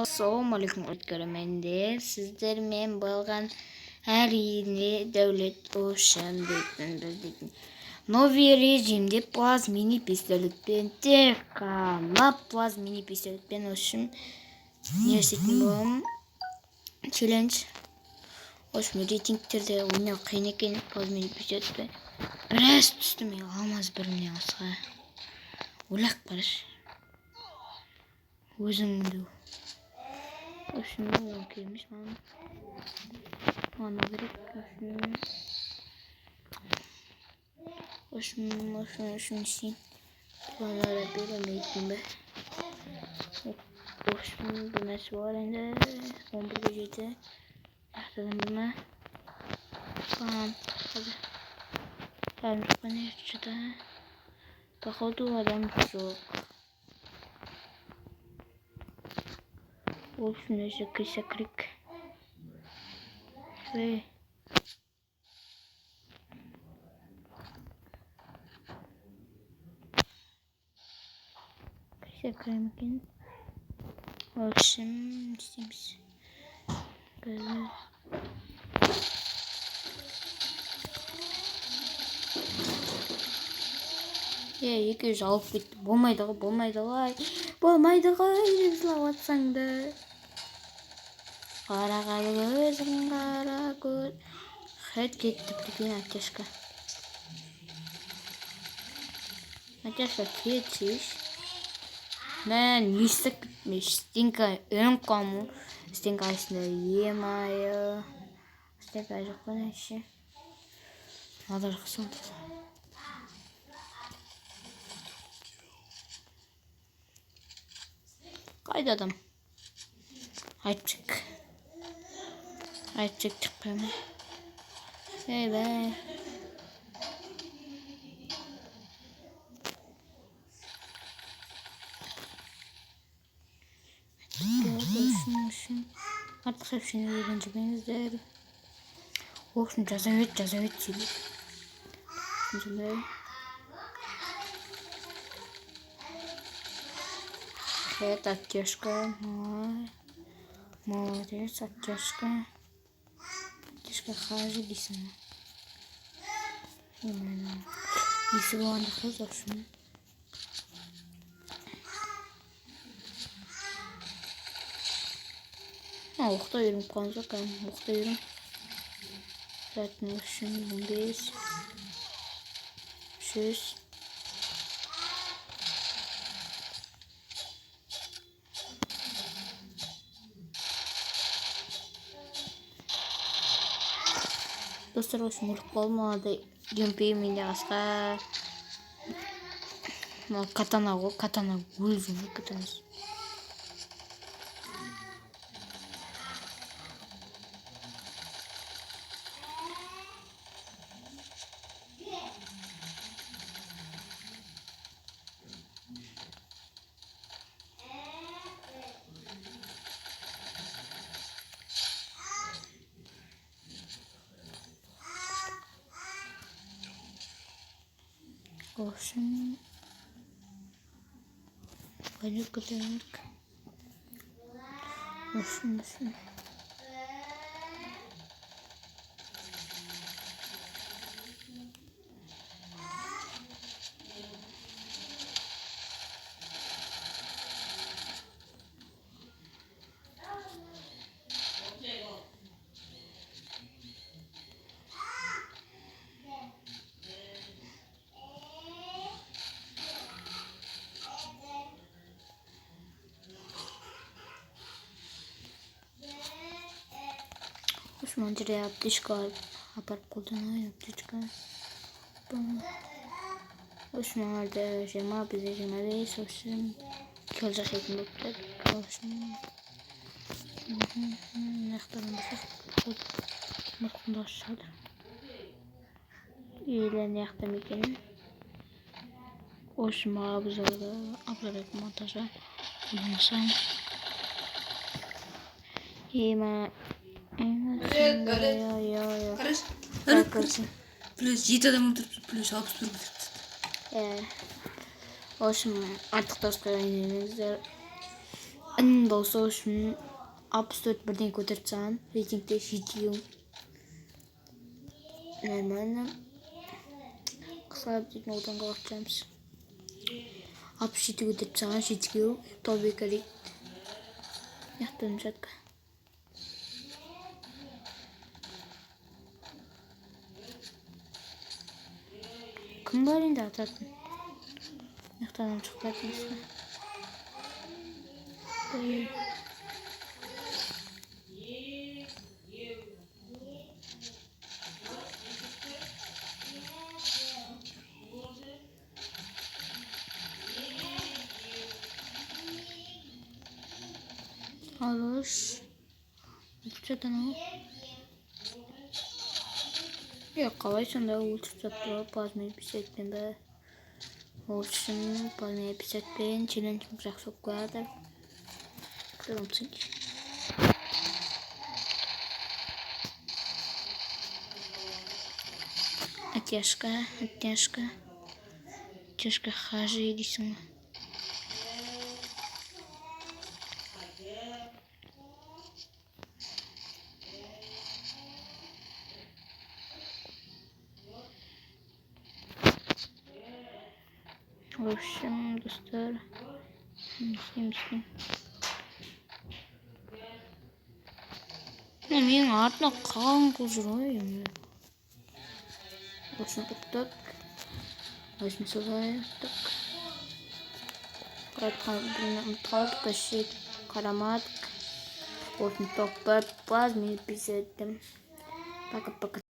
Assalamualaikum көрерменде сіздермен болған әрине дәулет ошан дейтін новый режимде плазмини пистолетпен тек қана плазмини пистолетпен үшін не істейтін боламын челлендж. Осымен рейтингтерде ойнау қиын екен плазмини пистолетпен біраз түсті мен алмаз біріне асыға ойлап қарашы өзіңді. Şunu okuymuş bana gerek şunu şey bana da bilemeydim be. Şunu bu nasıl var ende 11 gecede yaptım bunu. Tamam hadi. Tamam bana şurada. Bakalım adam çok. Olsun neyse kısak. Ve kısak mümkün. Olsun istemiz. Böyle. Ya 200 alıp gitti. Болмайды ғой жылап атсаң да. Қара gözüm қара көз. Хет кетті прикинь Атяшка. Атяшка кетшіш. Мен естік бітмеш. Стенка өн қаму. Стенка айсында емайы. Стенка жоқ қана ше. Надо жақсын. Haydi adam. Açık çıkıyor mu? Evet. Görüşmüşüm. Artık hepsini öğrenci benzer. Olsun cazavet çiğlik. Şimdi evet Атяшка, молодец Атяшка. Атяшка хажи дейсің. Есі болғанда қыз оқшын. Оқта үйрім қалған жоқ, оқта үйрім. Затын үшін 15 300. Dostlar olsun өліп қалмады. Геймплей менде қасқа. Катана ғой, катана өзің катанасы. Olsun. Banyak kedenek. Olsun. Manjere Аптечка апарып қолданайын Аптечка. Осмаларда 20 бізде 25 сосын кел жасайтын болып тұр. Нақтарын басақ мұртында ашады. Елен яқтым екен. Осма обзорды монтажа қолдансам. Плюс 7 адам отырып, плюс 61 отырып. Осым артық достар ойнаңыздар. En bolsa şimdi App Store birden ko'tarsan, reytingde video. Normalno qisqarib degan o'tanga o'tamiz. App Store ko'tarsan, video tabii ki yaxtırmayacak. Kim var indi atatın? Yaxtırmam çıkartmışsın. Alış. Uçadan o. Yok kavaysın da uçadan bazı episodden be. Olsun bazı episodden challenge yapacak soklarda. Kırılım çünkü. Тяжко хаже едисің. В общем, достар. Mislim. Менің артына қалың қылжыр ойым. Осыны тоқтап. Осыны солай тоқ. Қалып кәшек қарамадық. Осыны тоқтап. Баз мен писеттім. Пока-пока.